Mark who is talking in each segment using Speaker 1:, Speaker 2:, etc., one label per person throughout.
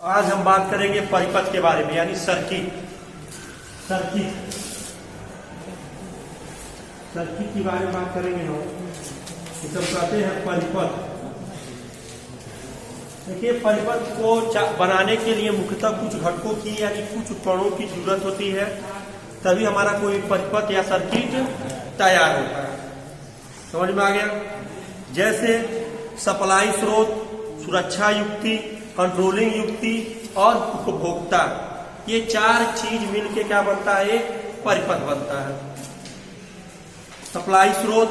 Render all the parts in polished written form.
Speaker 1: आज हम बात करेंगे परिपथ के बारे में, यानी सर्किट। सर्किट के बारे में बात करेंगे हम। सब कहते हैं परिपथ। देखिए, परिपथ को बनाने के लिए मुख्यतः कुछ घटकों की यानी कुछ उपकरणों की जरूरत होती है, तभी हमारा कोई परिपथ या सर्किट तैयार होता है। समझ में आ गया? जैसे सप्लाई स्रोत, सुरक्षा युक्ति, कंट्रोलिंग युक्ति और उपभोक्ता, ये चार चीज मिलके क्या बनता है? एक परिपथ बनता है। सप्लाई स्रोत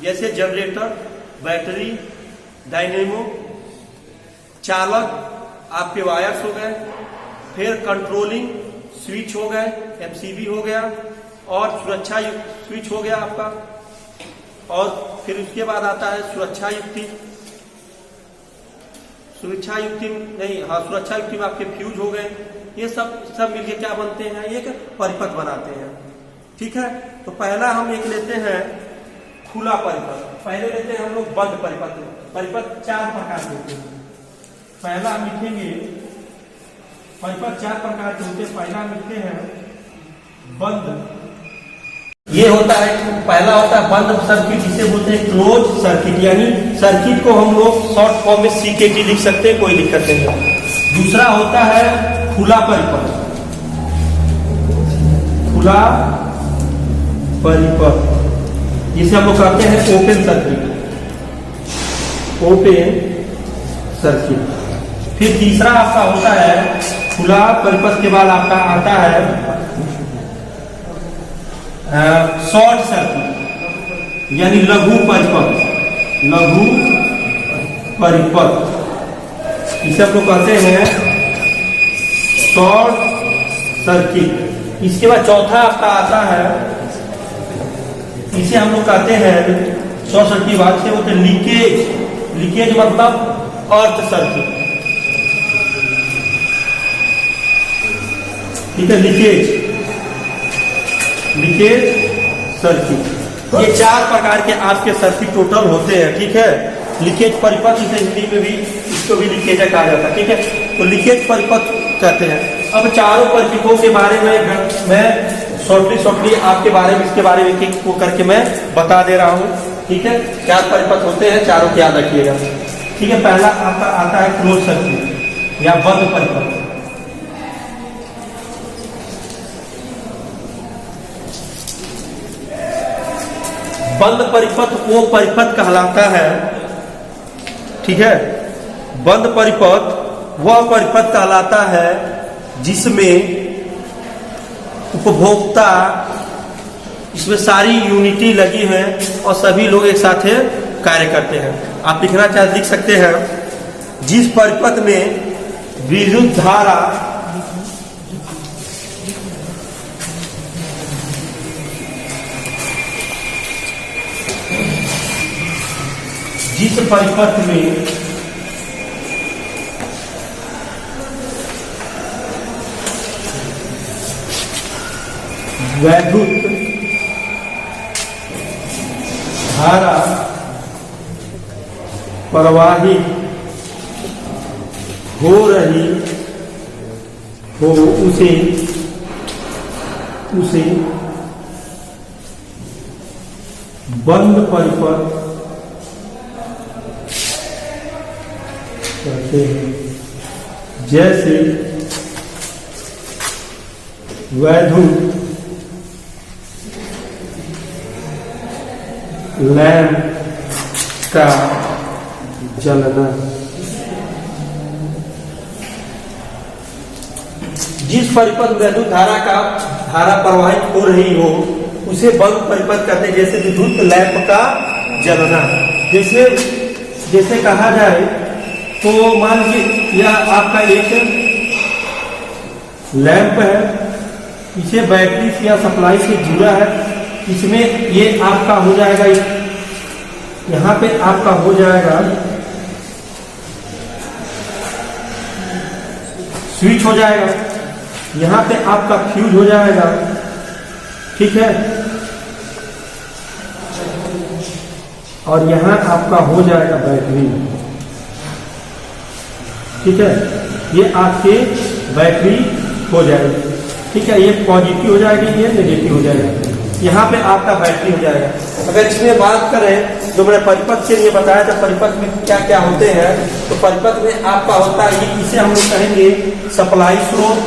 Speaker 1: जैसे जनरेटर, बैटरी, डायनेमो, चालक आपके वायर्स हो गए, फिर कंट्रोलिंग स्विच हो गए, एमसीबी हो गया, और सुरक्षा स्विच हो गया आपका, और फिर उसके बाद आता है सुरक्षा युक्ति। सुरक्षा युक्ति में आपके फ्यूज हो गए। ये सब मिलके क्या बनते हैं? एक परिपथ बनाते हैं। ठीक है, तो पहला हम एक लेते हैं खुला परिपथ। पहले लेते हैं हम लोग बंद परिपथ। परिपथ चार प्रकार के होते हैं। पहला हम लिखेंगे, परिपथ चार प्रकार के होते हैं। पहला हम लिखते हैं बंद। ये होता है, पहला होता है बंद सर्किट, जिसे बोलते हैं क्लोज सर्किट, यानी सर्किट को हम लोग शॉर्ट फॉर्म में सीकेटी लिख सकते हैं, कोई दिक्कत नहीं है। दूसरा होता है खुला परिपथ। खुला परिपथ जिसे हम लोग कहते हैं ओपन सर्किट। Open circuit. फिर तीसरा आपका होता है खुला परिपथ के बाद आपका आता है शॉर्ट सर्किट, यानी लघु परिपथ। लघु परिपथ इसे हम लोग कहते हैं शॉर्ट सर्किट। इसके बाद चौथा आपका आता है, इसे हम लोग कहते हैं शॉर्ट सर्किट बाद से होते लीकेज। लीकेज मतलब अर्थ सर्किट। ठीक है, लीकेज सर्किट। ये चार प्रकार के आपके सर्किट टोटल होते हैं। ठीक है, लीकेज परिपथ, इसे हिंदी में भी इसको भी लीकेज कहा जाता है। ठीक है, तो लीकेज परिपथ कहते हैं। अब चारों परिपथों के बारे में मैं शॉर्टली आपके बारे में, इसके बारे में एक करके मैं बता दे रहा हूँ। ठीक है, चार परिपथ होते हैं, चारों को याद रखिएगा। ठीक है, पहला आपका आता है क्लोज सर्किट या बंद परिपथ। बंद परिपथ वो परिपथ कहलाता है। ठीक है, बंद परिपथ वह परिपथ कहलाता है जिसमें उपभोक्ता, इसमें सारी यूनिटी लगी है और सभी लोग एक साथ कार्य करते हैं। आप लिखना चाहे लिख सकते हैं, जिस परिपथ में विद्युत धारा जिस परिपथ में वैद्युत धारा प्रवाहित हो रही हो, उसे बंद परिपथ कहते हैं। जैसे वैद्युत लैंप का जलना। जिस परिपथ वैद्युत धारा प्रवाहित हो रही हो उसे बंद परिपथ कहते हैं। जैसे विद्युत लैंप का जलना। जैसे कहा जाए तो मान लीजिए यह आपका एक लैंप है, इसे बैटरी से या सप्लाई से जुड़ा है। इसमें ये आपका हो जाएगा, यहाँ पे आपका हो जाएगा स्विच हो जाएगा, यहाँ पे आपका फ्यूज हो जाएगा। ठीक है, और यहाँ आपका हो जाएगा बैटरी। ठीक है, ये आपके बैटरी हो जाएगी। ठीक है, ये पॉजिटिव हो जाएगी, ये नेगेटिव हो जाएगा। यहाँ पे आपका बैटरी हो जाएगा। अगर इसमें बात करें जो मैंने परिपथ के लिए बताया था, परिपथ में क्या क्या होते हैं, तो परिपथ में आपका होता है ये, इसे हम लोग कहेंगे सप्लाई स्रोत,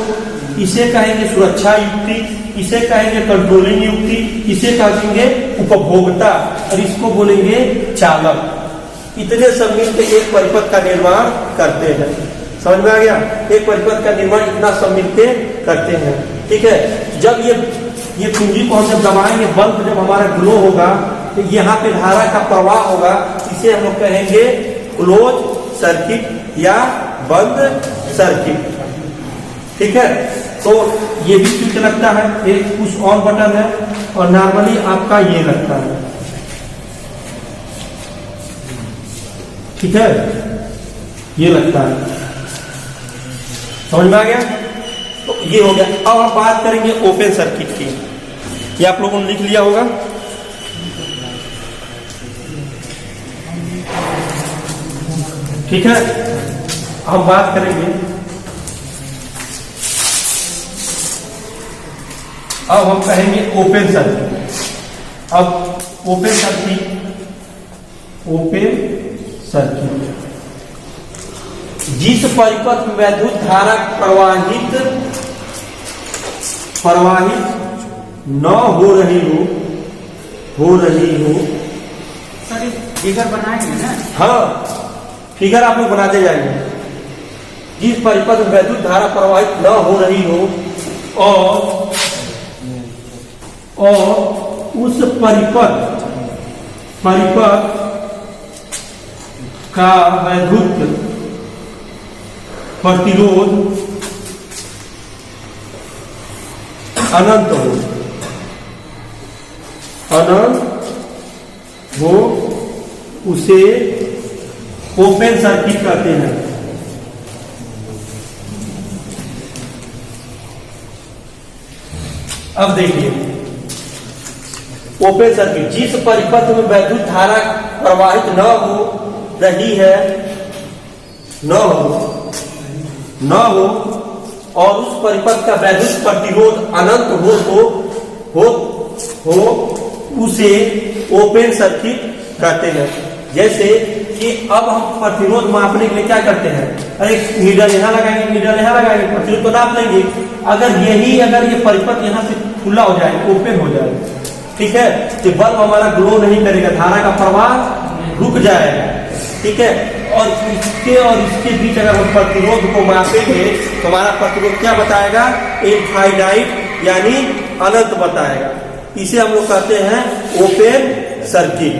Speaker 1: इसे कहेंगे सुरक्षा युक्ति, इसे कहेंगे कंट्रोलिंग युक्ति, इसे कहेंगे उपभोक्ता और इसको बोलेंगे चालक। इतने सब मिलकर एक परिपथ का निर्माण करते हैं। समझ में आ गया? एक परिपथ का निर्माण इतना सब मिलकर करते हैं। ठीक है, जब ये कुंजी को हम जब दबाएंगे, बल्ब जब हमारा ग्लो होगा तो यहाँ पे धारा का प्रवाह होगा, इसे हम लोग कहेंगे क्लोज सर्किट या बंद सर्किट। ठीक है, तो ये भी स्विच लगता है, एक पुश ऑन बटन है और नॉर्मली आपका ये लगता है। ठीक है, ये लगता है। समझ में आ गया? तो ये हो गया। अब हम बात करेंगे ओपन सर्किट की। ये आप लोगों ने लिख लिया होगा। ठीक है, हम बात करेंगे अब हम कहेंगे ओपन सर्किट। अब ओपन सर्किट जिस परिपथ में वैद्युत धारा प्रवाहित न हो रही हो।
Speaker 2: सर फिगर बनाएंगे ना?
Speaker 1: हाँ, फिगर आप लोग बनाते जाएंगे। जिस परिपथ में वैद्युत धारा प्रवाहित न हो रही हो और उस परिपथ का वैद्युत प्रतिरोध अनंत हो, उसे ओपन सर्किट कहते हैं। अब देखिए, ओपन सर्किट जिस परिपथ में वैद्युत धारा प्रवाहित न हो रही है, न हो और उस परिपथ का वैद्युत प्रतिरोध अनंत हो उसे ओपन सर्किट कहते हैं। जैसे कि अब हम प्रतिरोध मापने के लिए क्या करते हैं, अरे नीडल यहाँ लगाएंगे, नीडल यहाँ लगाएंगे, प्रतिरोध को नाप लेंगे। अगर ये परिपथ यहाँ से खुला हो जाए, ओपन हो जाए, ठीक है, तो बल्ब हमारा ग्लो नहीं करेगा, धारा का प्रवाह रुक जाएगा। ठीक है, और इसके बीच अगर हम प्रतिरोध को मापेंगे तो हमारा प्रतिरोध क्या बताएगा, इनफाइनाइट यानी अनंत बताएगा। इसे हम लोग कहते हैं ओपन सर्किट।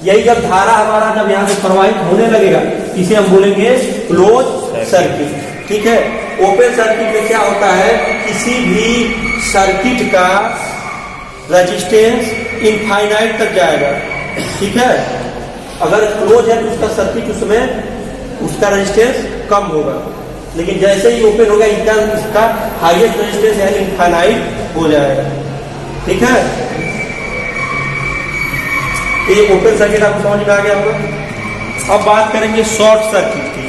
Speaker 1: यही जब धारा हमारा जब यहाँ से प्रवाहित होने लगेगा, इसे हम बोलेंगे क्लोज सर्किट। ठीक है, ओपन सर्किट में क्या होता है, किसी भी सर्किट का रेजिस्टेंस इनफाइनाइट तक जाएगा। ठीक है, अगर क्लोज है तो उसका सर्किट उसका रेजिस्टेंस कम होगा, लेकिन जैसे ही ओपन होगा इसका हाईएस्ट रेजिस्टेंस यानी इनफाइनाइट हो जाएगा। ठीक है, ये ओपन सर्किट आपको समझ में आ गया होगा। अब बात करेंगे शॉर्ट सर्किट की।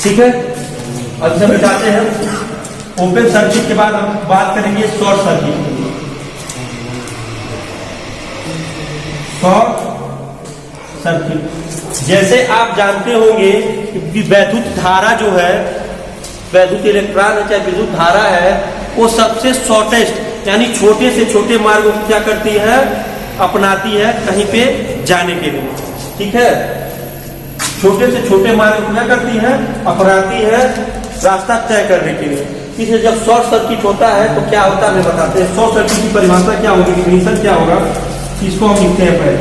Speaker 1: ठीक है, अच्छा बताते हैं। ओपन सर्किट के बाद हम बात करेंगे शॉर्ट सर्किट की। शॉर्ट सर्किट जैसे आप जानते होंगे कि वैद्युत धारा जो है, वैद्युत इलेक्ट्रॉन है चाहे विद्युत धारा है, वो सबसे शॉर्टेस्ट यानी छोटे से छोटे मार्ग को क्या करती है, अपनाती है कहीं पे जाने के लिए। ठीक है, छोटे से छोटे मार्ग को क्या करती है, अपनाती है रास्ता तय करने के लिए। इसलिए जब शॉर्ट सर्किट होता है तो क्या होता है हमें बताते हैं। शॉर्ट सर्किट की परिभाषा क्या होगी, डिफिनीशन क्या होगा, इसको हम लिखते हैं पहले।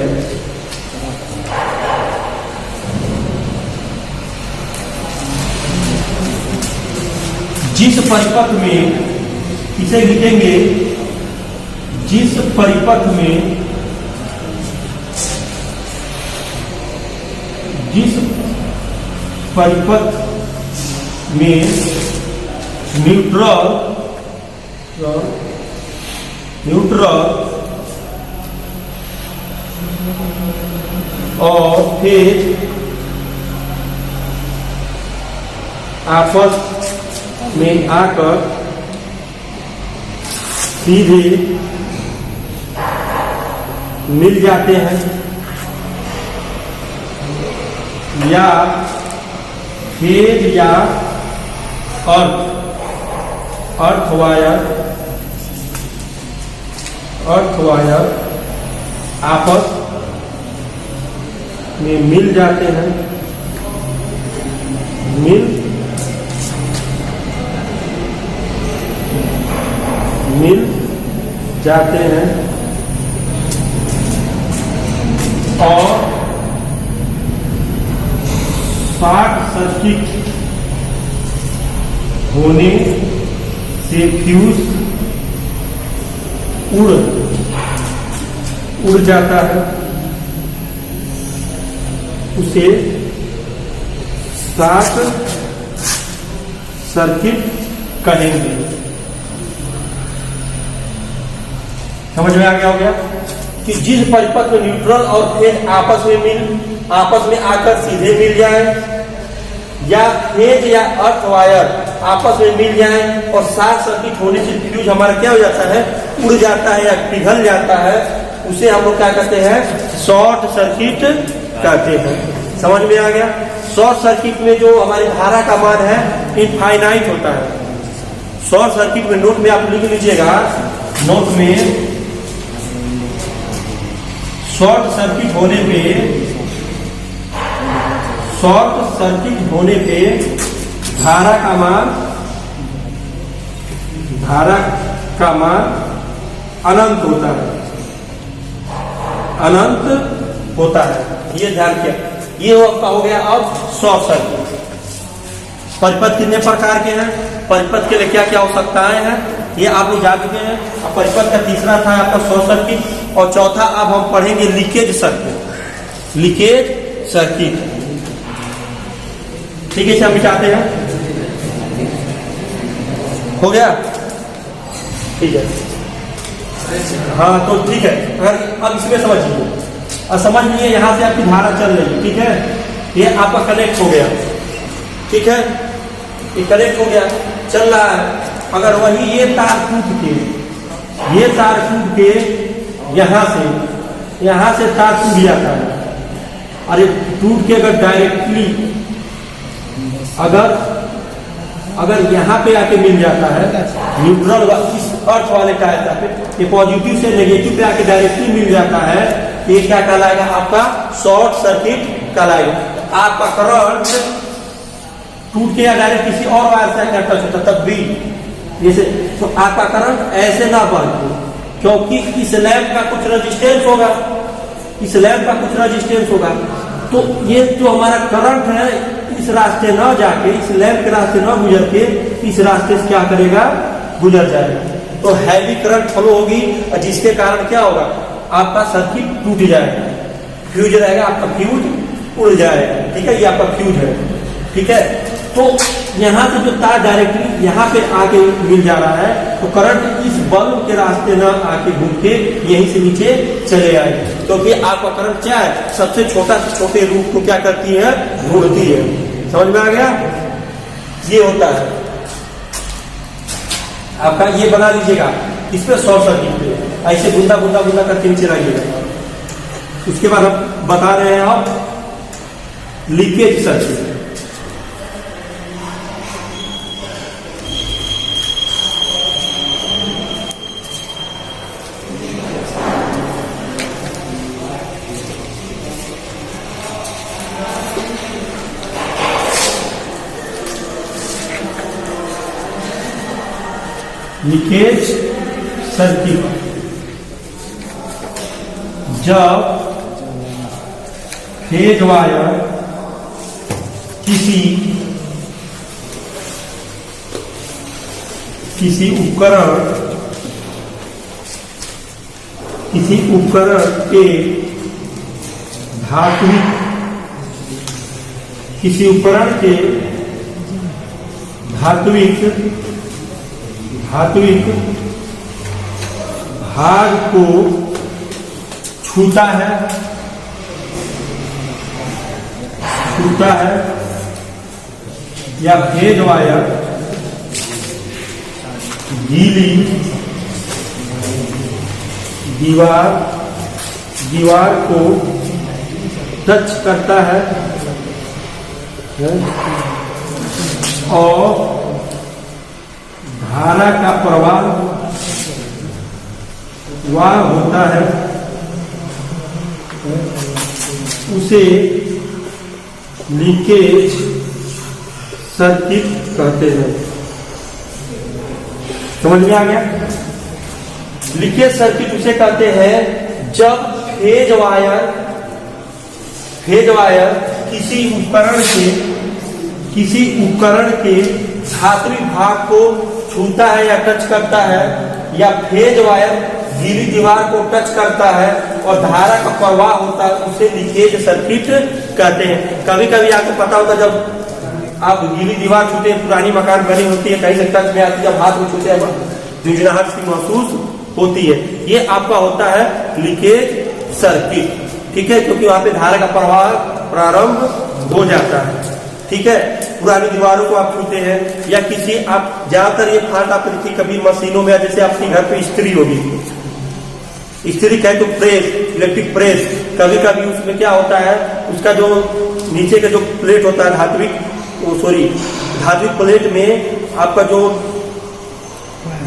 Speaker 1: जिस परिपथ में, इसे लिखेंगे जिस परिपथ में न्यूट्रल न्यूट्रल और फेज आपस में आकर सीधे मिल जाते हैं या फेज या अर्थ वायर आपस में मिल जाते हैं, मिल जाते हैं और शॉर्ट सर्किट होने से फ्यूज उड़ जाता है। उसे शॉर्ट सर्किट कहेंगे। समझ में आ गया हो गया कि जिस परिपथ में न्यूट्रल और फेज आपस में आकर सीधे मिल जाए या फेज या अर्थ वायर आपस में मिल जाए और शॉर्ट सर्किट होने से फ्यूज हमारा क्या हो जाता है, उड़ जाता है या पिघल जाता है, उसे हम लोग क्या कहते हैं, शॉर्ट सर्किट कहते हैं। समझ में आ गया। शॉर्ट सर्किट में जो हमारी धारा का मान है इनफाइनाइट होता है। शॉर्ट सर्किट में नोट में आप लिख लीजिएगा, नोट में शॉर्ट सर्किट होने पे धारा का मान अनंत होता है। ये ध्यान किया। ये आपका हो गया अब शॉर्ट सर्किट। परिपथ कितने प्रकार के हैं, परिपथ के लिए क्या क्या आवश्यकताएं हैं, ये आप लोग जान चुके हैं। अब परिपथ का तीसरा था आपका शॉर्ट सर्किट और चौथा अब हम पढ़ेंगे लीकेज सर्किट। ठीक है, इसे हम मिटाते हैं। हो गया, ठीक है। हाँ तो ठीक है, अगर अब इसमें समझिए, और समझ लीजिए यहां से आपकी धारा चल रही है, ठीक है। ये आपका कनेक्ट हो गया, ठीक है, ये कनेक्ट हो गया, चल रहा है। अगर वही ये तार टूट के यहां से तार टूट जाता है, और ये टूट के अगर डायरेक्टली अगर यहाँ पे आके मिल जाता है न्यूट्रल इस अर्थ वाले टायर पे, ये पॉजिटिव से नेगेटिव पे आके डायरेक्टली मिल जाता है, ये क्या कहलाएगा, आपका शॉर्ट सर्किट कहलाएगा। आपका करंट टूट के या डायरेक्ट किसी और वायर से क्या टच होता तब भी जैसे, तो आपका करंट ऐसे ना बढ़े, क्योंकि इस लैंप का कुछ रेजिस्टेंस होगा, तो ये जो हमारा करंट है इस रास्ते न जाके, इस लैंप के रास्ते न गुजर के इस रास्ते से क्या करेगा, गुजर जाएगा। तो हैवी करंट फ्लो होगी, और जिसके कारण क्या होगा, आपका सर्किट टूट जाएगा, फ्यूज रहेगा, आपका फ्यूज उड़ जाएगा। ठीक है, ये आपका फ्यूज है, ठीक है। तो यहाँ से जो तार डायरेक्टली यहाँ पे आके मिल जा रहा है, तो करंट इस बल्ब के रास्ते ना आके घूम के यहीं से नीचे चले आएगा, क्योंकि आपका करंट क्या है, सबसे छोटा से छोटे रूट को क्या करती है, ढूंढती है। समझ में आ गया, ये होता है आपका। ये बना लीजिएगा, इस पे शॉर्ट सर्किट पे ऐसे बूंदा करके नीचे लाइएगा। उसके बाद हम बता रहे हैं आप लीकेज सर्किट। लीकेज सर्किट जब फेज वायर किसी उपकरण के धात्विक भाग को छूता है या फेज वायर गीली दीवार को टच करता है और धारा का प्रवाह होता है, उसे लीकेज सर्किट कहते हैं। समझ में आ गया? लीकेज सर्किट उसे कहते हैं जब फेज वायर किसी उपकरण के धात्विक भाग को छूता है या टच करता है, या फेज वायर गीली दीवार को टच करता है और धारा का प्रवाह होता है, उसे लीकेज सर्किट कहते हैं। कभी कभी आपको पता होता है, जब आप गीली दीवार छूते हैं, पुरानी मकान बनी होती है, कहीं से टच में आती है, जब हाथ में छूते हैं झुंझुनाहट सी महसूस होती है, ये आपका होता है लीकेज सर्किट। ठीक है, क्योंकि वहां पे धारा का प्रवाह प्रारंभ हो जाता है। ठीक है, पुरानी दीवारों को आप छूते हैं या किसी आप ज्यादातर ये फॉल्ट आप देखिए कभी मशीनों में, जैसे आपके घर पे इस्त्री होगी, इस्त्री कहे तो प्रेस, इलेक्ट्रिक प्रेस, कभी कभी उसमें क्या होता है, उसका जो नीचे का जो प्लेट होता है धात्विक प्लेट में आपका जो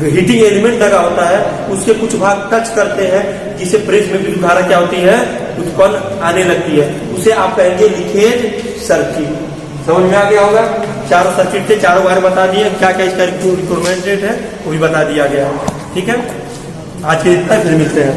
Speaker 1: हीटिंग एलिमेंट लगा होता है, उसके कुछ भाग टच करते हैं, जिससे प्रेस में विद्युत धारा क्या होती है, उत्पन्न आने लगती है, उसे आप कहेंगे लीकेज सर्किट। समझ में आ गया होगा? चारों सर्किट थे, चारों बार बता दिए, क्या क्या इसका रिक्वायरमेंट रेट है वो भी बता दिया गया है। ठीक है, आज के इतना, फिर मिलते हैं।